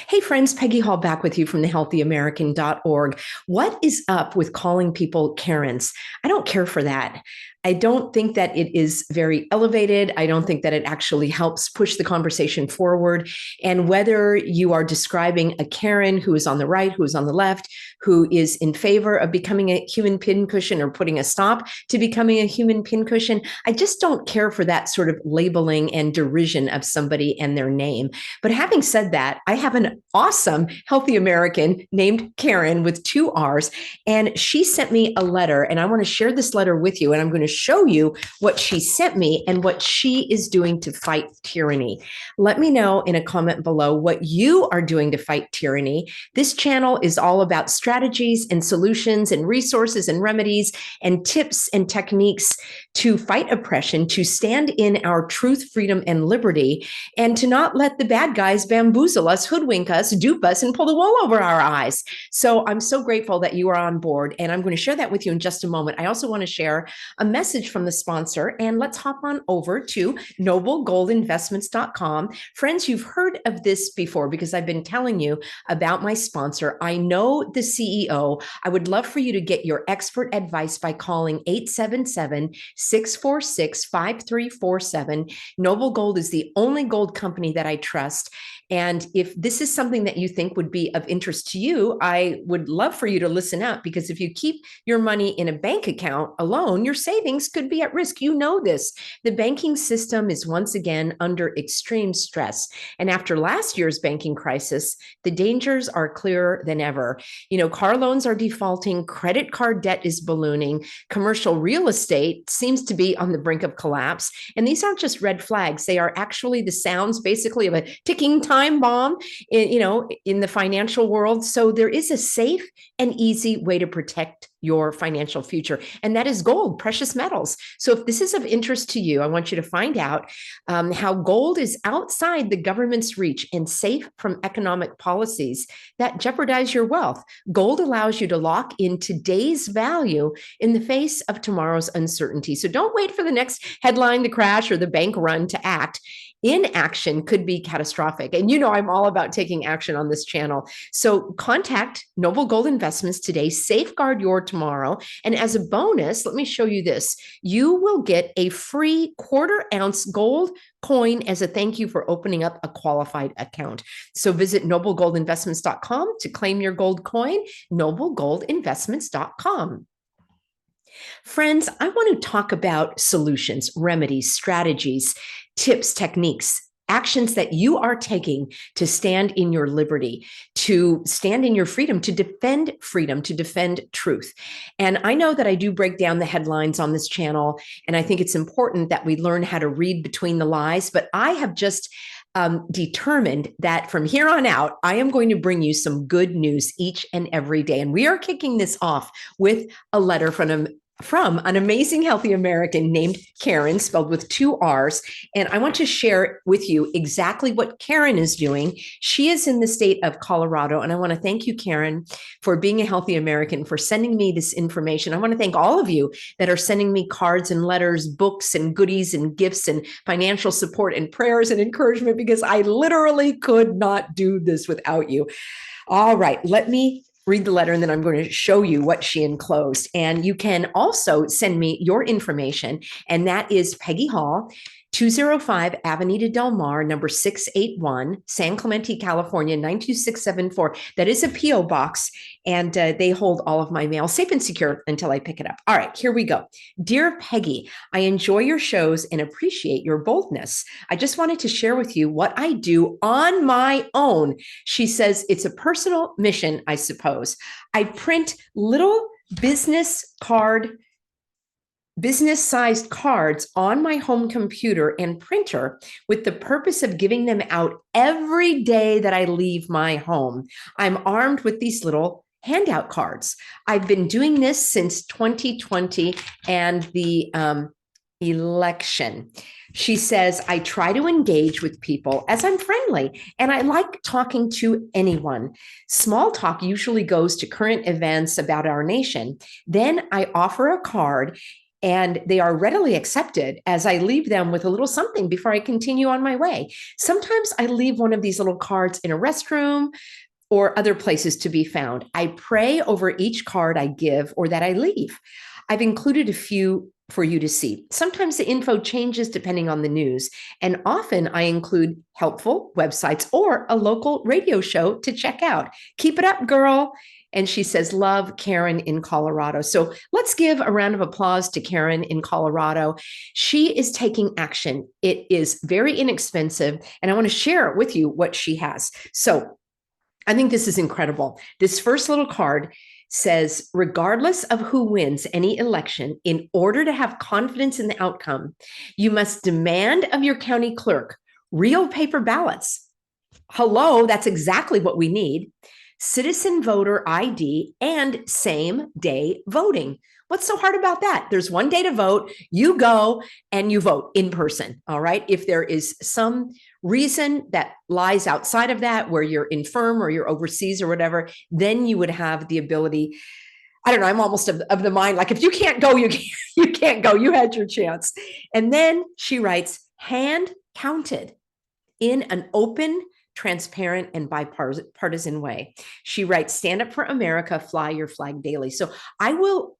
Hey friends, Peggy Hall back with you from thehealthyamerican.org. What is up with calling people Karens? I don't care for that. I don't think that it is very elevated. I don't think that it actually helps push the conversation forward. And whether you are describing a Karen who is on the right, who is on the left, who is in favor of becoming a human pincushion or putting a stop to becoming a human pincushion, I just don't care for that sort of labeling and derision of somebody and their name. But having said that, I have an awesome healthy American named Karren with two R's, and she sent me a letter, and I want to share this letter with you, and I'm going to show you what she sent me and what she is doing to fight tyranny. Let me know in a comment below what you are doing to fight tyranny. This channel is all about strategies and solutions and resources and remedies and tips and techniques to fight oppression, to stand in our truth, freedom, and liberty, and to not let the bad guys bamboozle us, hoodwink us, dupe us, and pull the wool over our eyes. So I'm so grateful that you are on board, and I'm going to share that with you in just a moment. I also want to share a message from the sponsor, and let's hop on over to noblegoldinvestments.com. Friends, you've heard of this before because I've been telling you about my sponsor. I know the CEO. I would love for you to get your expert advice by calling 877-646-5347. Noble Gold is the only gold company that I trust. And if this is something that you think would be of interest to you, I would love for you to listen up, because if you keep your money in a bank account alone, your savings could be at risk. You know this. The banking system is once again under extreme stress. And after last year's banking crisis, the dangers are clearer than ever. You know, car loans are defaulting, credit card debt is ballooning, commercial real estate seems to be on the brink of collapse. And these aren't just red flags. They are actually the sounds basically of a ticking time bomb in the financial world. So there is a safe and easy way to protect your financial future, and that is gold, precious metals. So if this is of interest to you, I want you to find out how gold is outside the government's reach and safe from economic policies that jeopardize your wealth. Gold allows you to lock in today's value in the face of tomorrow's uncertainty. So don't wait for the next headline to crash or the bank run to act. Inaction could be catastrophic. And you know, I'm all about taking action on this channel. So contact Noble Gold Investments today, safeguard your tomorrow. And as a bonus, let me show you this. You will get a free 1/4 ounce gold coin as a thank you for opening up a qualified account. So visit noblegoldinvestments.com to claim your gold coin, noblegoldinvestments.com. Friends, I want to talk about solutions, remedies, strategies, tips, techniques, actions that you are taking to stand in your liberty, to stand in your freedom, to defend truth. And I know that I do break down the headlines on this channel, and I think it's important that we learn how to read between the lies, but I have just determined that from here on out, I am going to bring you some good news each and every day. And we are kicking this off with a letter from an amazing healthy American named Karren, spelled with 2 R's. And I want to share with you exactly what Karren is doing. She is in the state of Colorado. And I want to thank you, Karren, for being a healthy American, for sending me this information. I want to thank all of you that are sending me cards and letters, books and goodies and gifts and financial support and prayers and encouragement, because I literally could not do this without you. All right, let me read the letter, and then I'm going to show you what she enclosed. And you can also send me your information, and that is Peggy Hall, 205 Avenida del Mar, number 681, San Clemente, California, 92674. That is a P.O. box, and they hold all of my mail safe and secure until I pick it up. All right, here we go. Dear Peggy, I enjoy your shows and appreciate your boldness. I just wanted to share with you what I do on my own. She says it's a personal mission, I suppose. I print little business-sized cards on my home computer and printer with the purpose of giving them out every day that I leave my home. I'm armed with these little handout cards. I've been doing this since 2020 and the election. She says, I try to engage with people as I'm friendly, and I like talking to anyone. Small talk usually goes to current events about our nation. Then I offer a card and they are readily accepted as I leave them with a little something before I continue on my way. Sometimes I leave one of these little cards in a restroom or other places to be found. I pray over each card I give or that I leave. I've included a few for you to see. Sometimes the info changes depending on the news, and often I include helpful websites or a local radio show to check out. Keep it up, girl. And she says, love, Karen in Colorado. So let's give a round of applause to Karen in Colorado. She is taking action. It is very inexpensive, and I want to share with you what she has. So I think this is incredible. This first little card says, regardless of who wins any election, in order to have confidence in the outcome, you must demand of your county clerk real paper ballots. Hello, that's exactly what we need. Citizen voter ID and same day voting. What's so hard about that? There's one day to vote. You go and you vote in person. All right. If there is some reason that lies outside of that, where you're infirm or you're overseas or whatever, then you would have the ability. I don't know. I'm almost of the mind, like if you can't go, you can't go. You had your chance. And then she writes, hand counted in an open, transparent, and bipartisan way. She writes, stand up for America, fly your flag daily. So I will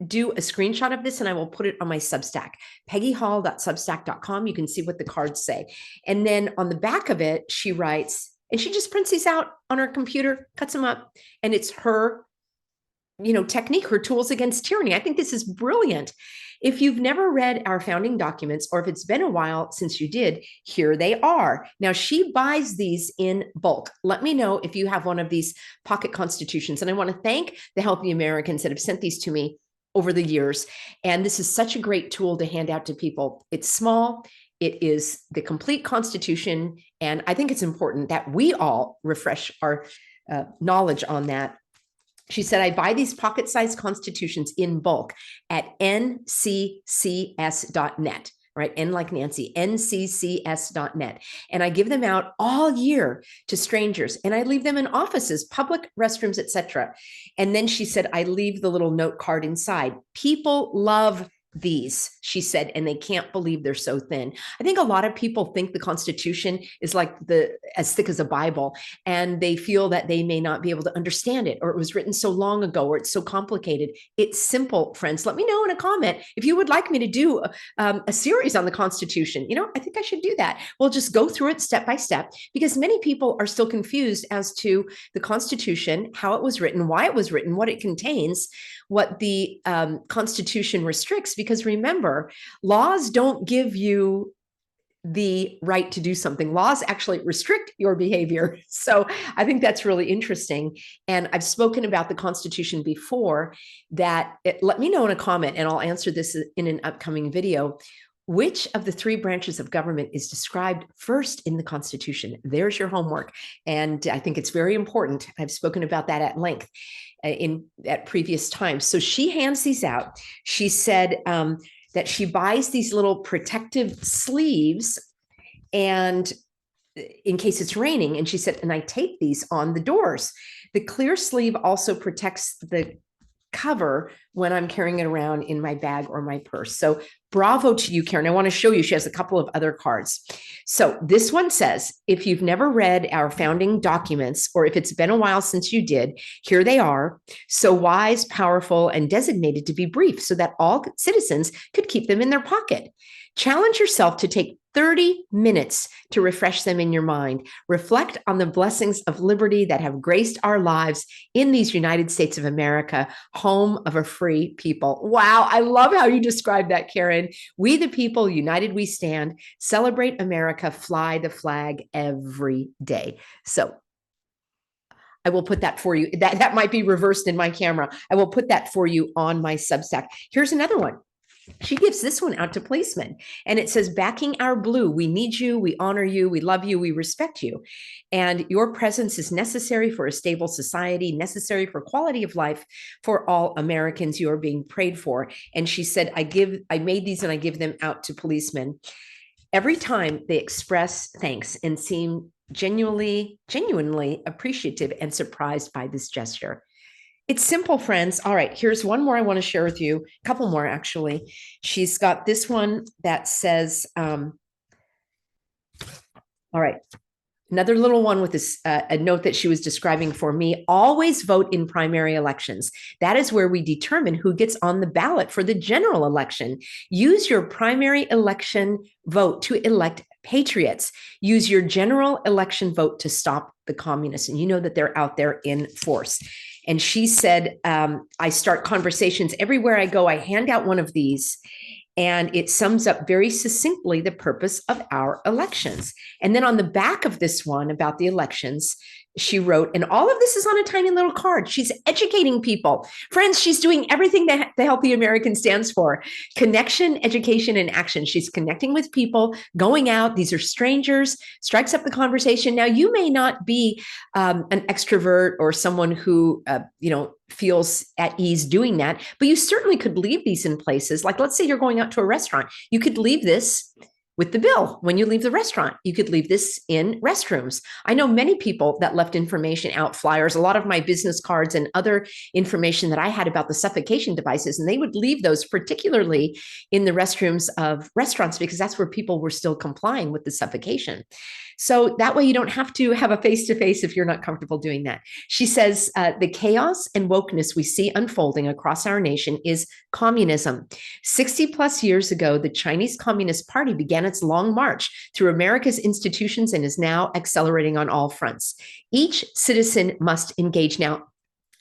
do a screenshot of this and I will put it on my Substack, peggyhall.substack.com. You can see what the cards say. And then on the back of it, she writes, and she just prints these out on her computer, cuts them up, and it's her, technique, her tools against tyranny. I think this is brilliant. If you've never read our founding documents, or if it's been a while since you did, here they are. Now, she buys these in bulk. Let me know if you have one of these pocket constitutions. And I want to thank the Healthy Americans that have sent these to me over the years. And this is such a great tool to hand out to people. It's small. It is the complete Constitution. And I think it's important that we all refresh our knowledge on that. She said, I buy these pocket-sized constitutions in bulk at nccs.net, right? N like Nancy, nccs.net. And I give them out all year to strangers, and I leave them in offices, public restrooms, etc. And then she said, I leave the little note card inside. People love these, she said, and they can't believe they're so thin. I think a lot of people think the Constitution is like as thick as a Bible, and they feel that they may not be able to understand it, or it was written so long ago, or it's so complicated. It's simple, friends. Let me know in a comment if you would like me to do a series on the Constitution. I think I should do that. We'll just go through it step by step, because many people are still confused as to the Constitution, how it was written, why it was written, what it contains, what the Constitution restricts. Because remember, laws don't give you the right to do something. Laws actually restrict your behavior. So I think that's really interesting. And I've spoken about the Constitution before. Let me know in a comment, and I'll answer this in an upcoming video. Which of the three branches of government is described first in the Constitution? There's your homework. And I think it's very important. I've spoken about that at length at previous times. So she hands these out. She said that she buys these little protective sleeves, and in case it's raining. And she said, and I tape these on the doors. The clear sleeve also protects the cover when I'm carrying it around in my bag or my purse. So bravo to you, Karen. I want to show you, she has a couple of other cards. So this one says, if you've never read our founding documents, or if it's been a while since you did, here they are. So wise, powerful, and designated to be brief, so that all citizens could keep them in their pocket. Challenge yourself to take 30 minutes to refresh them in your mind. Reflect on the blessings of liberty that have graced our lives in these United States of America, home of a free people. Wow, I love how you describe that, Karen. We the people, united we stand, celebrate America, fly the flag every day. So I will put that for you. That might be reversed in my camera. I will put that for you on my Substack. Here's another one. She gives this one out to policemen, and it says, backing our blue. We need you. We honor you. We love you. We respect you. And your presence is necessary for a stable society, necessary for quality of life for all Americans. You are being prayed for. And she said, I made these and I give them out to policemen. Every time they express thanks and seem genuinely appreciative and surprised by this gesture. It's simple, friends. All right, here's one more I want to share with you. A couple more, actually. She's got this one that says, all right, another little one with this a note that she was describing for me. Always vote in primary elections. That is where we determine who gets on the ballot for the general election. Use your primary election vote to elect patriots. Use your general election vote to stop the communists. And you know that they're out there in force. And she said, I start conversations everywhere I go. I hand out one of these, and it sums up very succinctly the purpose of our elections. And then on the back of this one about the elections, she wrote, and all of this is on a tiny little card. She's educating people. Friends, she's doing everything that the Healthy American stands for: connection, education, and action. She's connecting with people, going out. These are strangers, strikes up the conversation. Now, you may not be an extrovert or someone who, feels at ease doing that, but you certainly could leave these in places. Like, let's say you're going out to a restaurant. You could leave this with the bill when you leave the restaurant. You could leave this in restrooms. I know many people that left information out, flyers, a lot of my business cards and other information that I had about the suffocation devices, and they would leave those particularly in the restrooms of restaurants because that's where people were still complying with the suffocation. So that way you don't have to have a face-to-face if you're not comfortable doing that. She says, the chaos and wokeness we see unfolding across our nation is communism. 60 plus years ago, the Chinese Communist Party began its long march through America's institutions and is now accelerating on all fronts. Each citizen must engage. Now,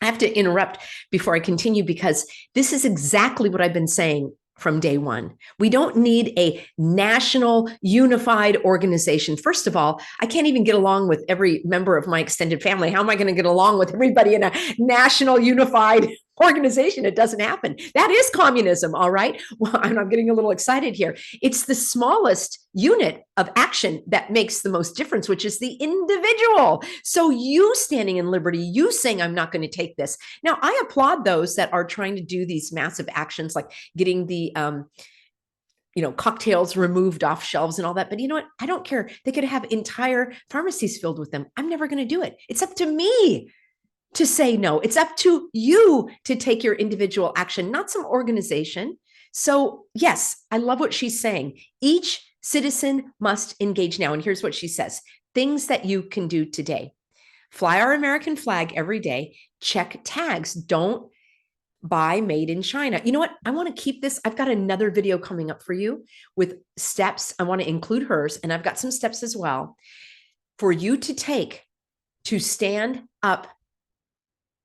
I have to interrupt before I continue because this is exactly what I've been saying from day one. We don't need a national unified organization. First of all, I can't even get along with every member of my extended family. How am I going to get along with everybody in a national unified organization? It doesn't happen. That is communism, all right? Well, I'm getting a little excited here. It's the smallest unit of action that makes the most difference, which is the individual. So you standing in liberty, you saying, I'm not going to take this. Now, I applaud those that are trying to do these massive actions, like getting the cocktails removed off shelves and all that. But you know what? I don't care. They could have entire pharmacies filled with them. I'm never going to do it. It's up to me to say no. It's up to you to take your individual action, not some organization. So yes, I love what she's saying. Each citizen must engage now. And here's what she says: things that you can do today. Fly our American flag every day. Check tags. Don't buy made in China. You know what? I want to keep this. I've got another video coming up for you with steps. I want to include hers, and I've got some steps as well for you to take to stand up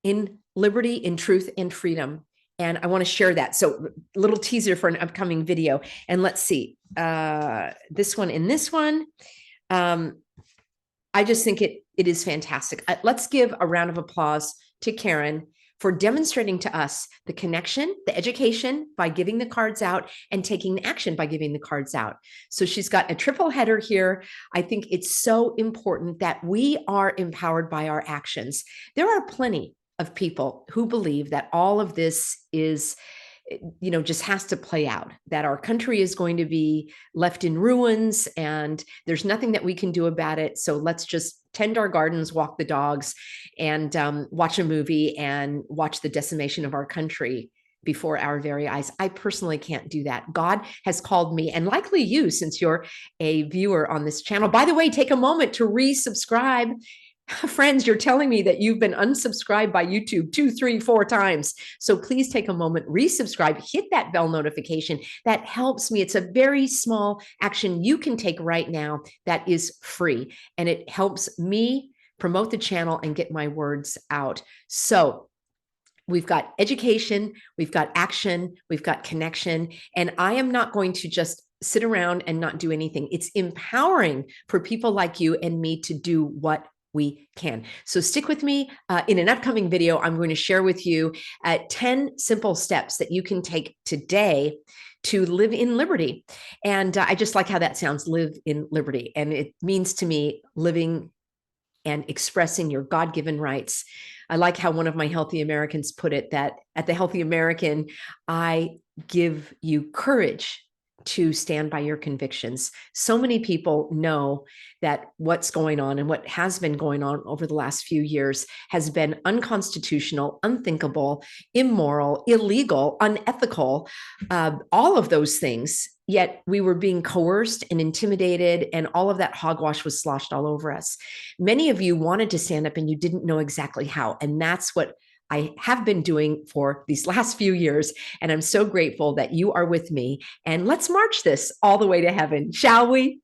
in liberty, in truth, and freedom. And I want to share that. So a little teaser for an upcoming video. And let's see, this one and this one. I just think it is fantastic. Let's give a round of applause to Karren for demonstrating to us the connection, the education by giving the cards out, and taking action by giving the cards out. So she's got a triple header here. I think it's so important that we are empowered by our actions. There are plenty of people who believe that all of this is, just has to play out, that our country is going to be left in ruins and there's nothing that we can do about it. So let's just tend our gardens, walk the dogs, and watch a movie and watch the decimation of our country before our very eyes. I personally can't do that. God has called me, and likely you, since you're a viewer on this channel. By the way, take a moment to resubscribe. Friends, you're telling me that you've been unsubscribed by YouTube 2, 3, 4 times. So please take a moment, resubscribe, hit that bell notification. That helps me. It's a very small action you can take right now that is free, and it helps me promote the channel and get my words out. So we've got education, we've got action, we've got connection, and I am not going to just sit around and not do anything. It's empowering for people like you and me to do what we can. So stick with me. In an upcoming video, I'm going to share with you 10 simple steps that you can take today to live in liberty. And I just like how that sounds, live in liberty. And it means to me living and expressing your God-given rights. I like how one of my Healthy Americans put it, that at the Healthy American, I give you courage to stand by your convictions. So many people know that what's going on and what has been going on over the last few years has been unconstitutional, unthinkable, immoral, illegal, unethical, all of those things. Yet we were being coerced and intimidated, and all of that hogwash was sloshed all over us. Many of you wanted to stand up and you didn't know exactly how. And that's what I have been doing for these last few years. And I'm so grateful that you are with me. And let's march this all the way to heaven, shall we?